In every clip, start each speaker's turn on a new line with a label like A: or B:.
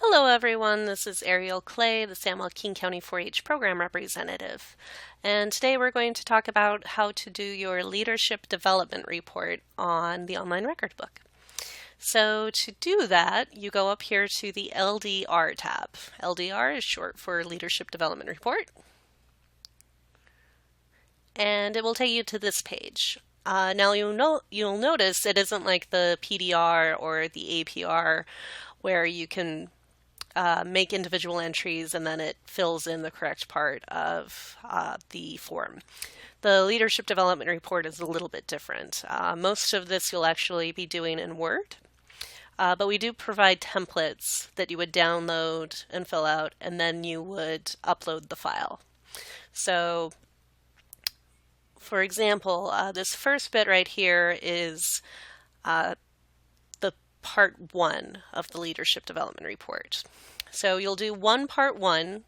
A: Hello everyone, this is Ariel Clay, the San Joaquin County 4-H Program Representative. And today we're going to talk about how to do your Leadership Development Report on the online record book. So to do that, you go up here to the LDR tab. LDR is short for Leadership Development Report. And it will take you to this page. Now you'll notice it isn't like the PDR or the APR where you can make individual entries and then it fills in the correct part of the form. The Leadership Development Report is a little bit different. Most of this you'll actually be doing in Word, but we do provide templates that you would download and fill out, and then you would upload the file. So, for example, this first bit right here is part 1 of the Leadership Development Report. So you'll do part 1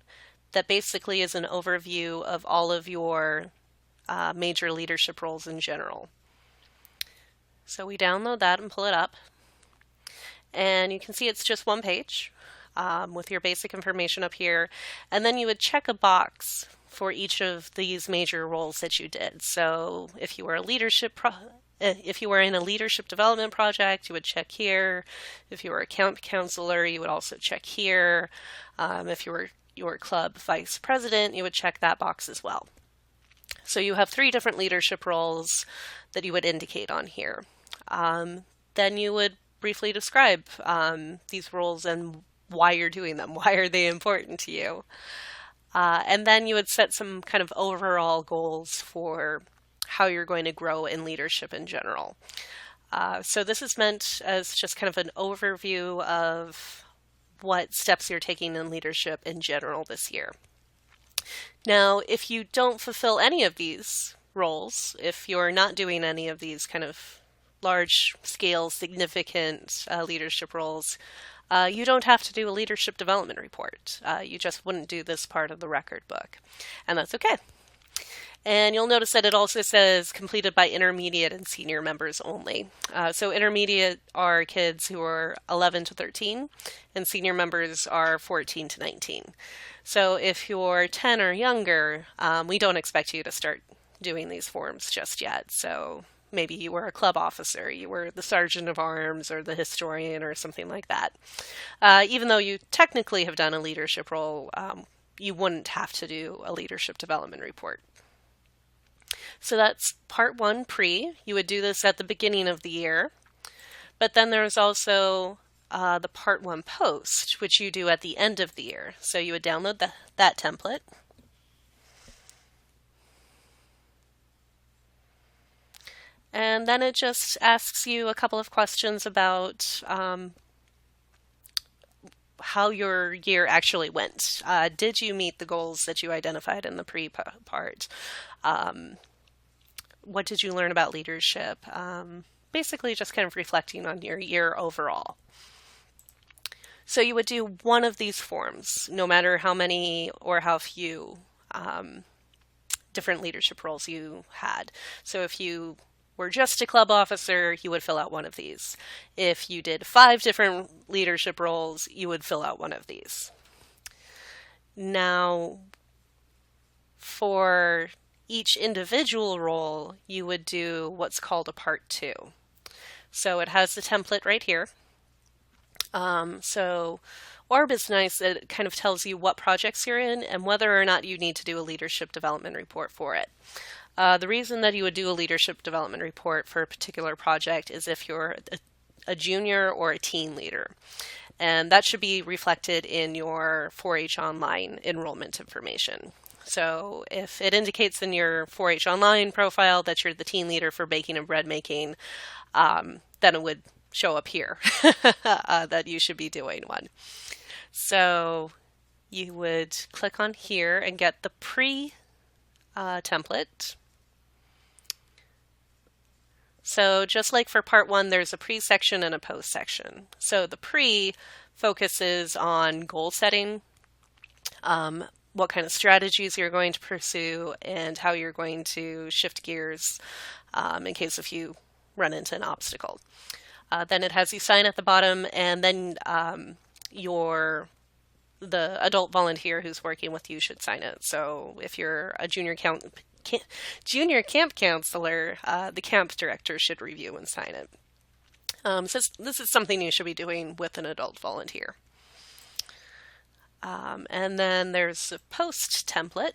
A: that basically is an overview of all of your major leadership roles in general. So we download that and pull it up. And you can see it's just one page with your basic information up here. And then you would check a box for each of these major roles that you did. So if you were if you were in a leadership development project, you would check here. If you were a camp counselor, you would also check here. If you were your club vice president, you would check that box as well. So you have 3 different leadership roles that you would indicate on here. Then you would briefly describe these roles and why you're doing them. Why are they important to you? And then you would set some kind of overall goals for how you're going to grow in leadership in general. So this is meant as just kind of an overview of what steps you're taking in leadership in general this year. Now, if you don't fulfill any of these roles, if you're not doing any of these kind of large-scale, significant leadership roles, you don't have to do a leadership development report. You just wouldn't do this part of the record book, and that's okay. And you'll notice that it also says completed by intermediate and senior members only. So intermediate are kids who are 11 to 13, and senior members are 14 to 19. So if you're 10 or younger, we don't expect you to start doing these forms just yet. So maybe you were a club officer, you were the sergeant of arms or the historian or something like that. Even though you technically have done a leadership role, you wouldn't have to do a leadership development report. So that's part 1 pre. You would do this at the beginning of the year. But then there's also the part 1 post, which you do at the end of the year. So you would download that template. And then it just asks you a couple of questions about how your year actually went. Did you meet the goals that you identified in the pre-part? What did you learn about leadership? Basically just kind of reflecting on your year overall. So you would do one of these forms, no matter how many or how few different leadership roles you had. So if you were just a club officer, you would fill out one of these. If you did 5 different leadership roles, you would fill out one of these. Now, for each individual role, you would do what's called a part 2. So it has the template right here. So ORB is nice. It kind of tells you what projects you're in and whether or not you need to do a leadership development report for it. The reason that you would do a leadership development report for a particular project is if you're a junior or a teen leader. And that should be reflected in your 4-H Online enrollment information. So if it indicates in your 4-H Online profile that you're the teen leader for baking and bread making, then it would show up here that you should be doing one. So you would click on here and get the template. So just like for part 1, there's a pre section and a post section. So the pre focuses on goal setting, what kind of strategies you're going to pursue, and how you're going to shift gears in case if you run into an obstacle. Then it has you sign at the bottom, and then the adult volunteer who's working with you should sign it. So if you're a junior camp counselor, the camp director should review and sign it. So this is something you should be doing with an adult volunteer. And then there's a post template,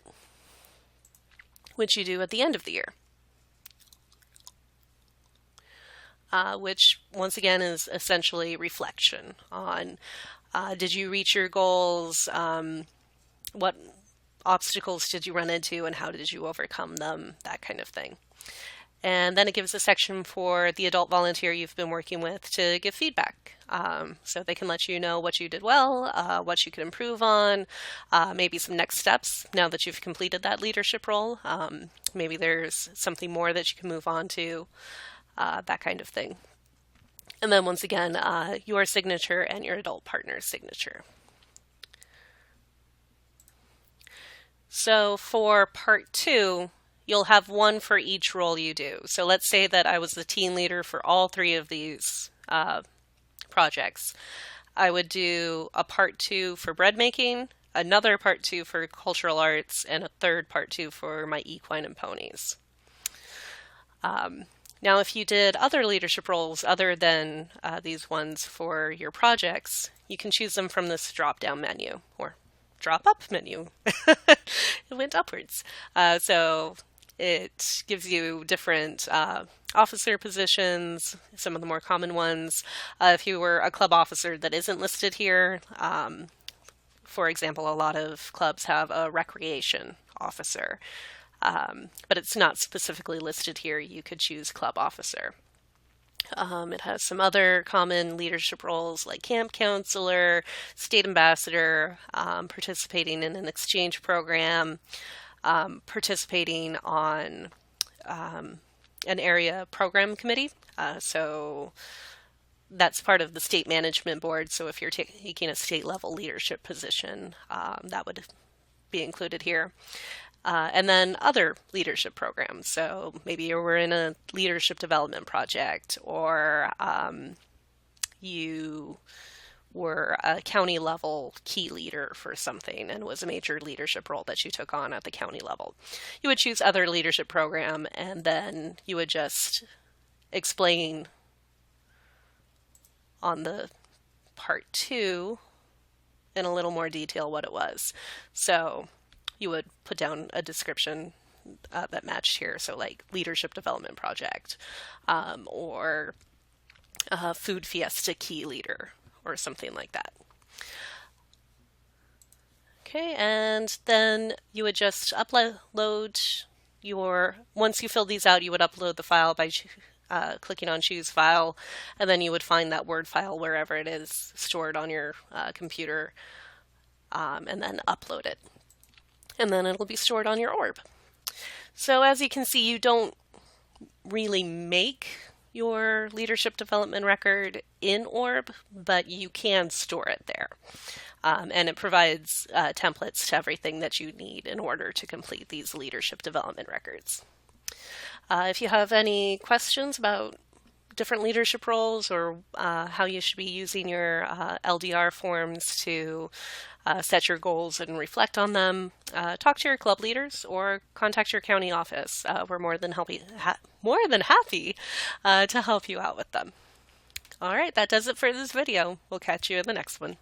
A: which you do at the end of the year, which once again is essentially reflection on did you reach your goals, what obstacles did you run into, and how did you overcome them, that kind of thing. And then it gives a section for the adult volunteer you've been working with to give feedback. So they can let you know what you did well, what you could improve on, maybe some next steps now that you've completed that leadership role. Maybe there's something more that you can move on to, that kind of thing. And then once again, your signature and your adult partner's signature. So for part 2, you'll have one for each role you do. So let's say that I was the team leader for all 3 of these projects. I would do a part 2 for bread making, another part 2 for cultural arts, and a third part 2 for my equine and ponies. Now, if you did other leadership roles other than these ones for your projects, you can choose them from this drop-down menu, or drop-up menu. It went upwards. So it gives you different officer positions, some of the more common ones. If you were a club officer that isn't listed here, for example, a lot of clubs have a recreation officer. But it's not specifically listed here. You could choose club officer. It has some other common leadership roles like camp counselor, state ambassador, participating in an exchange program, participating on an area program committee. So that's part of the state management board. So if you're taking a state level leadership position, that would be included here. And then other leadership programs. So maybe you were in a leadership development project, or you were a county level key leader for something and was a major leadership role that you took on at the county level. You would choose other leadership program, and then you would just explain on the part 2 in a little more detail what it was. So you would put down a description that matched here. So like leadership development project, or food fiesta key leader, or something like that. Okay, and then you would just upload once you fill these out, you would upload the file by clicking on choose file, and then you would find that Word file wherever it is stored on your computer, and then upload it. And then it'll be stored on your ORB. So as you can see, you don't really make your leadership development record in ORB, but you can store it there. And it provides templates to everything that you need in order to complete these leadership development records. If you have any questions about different leadership roles, or how you should be using your LDR forms to set your goals and reflect on them, talk to your club leaders or contact your county office. We're more than happy to help you out with them. All right, that does it for this video. We'll catch you in the next one.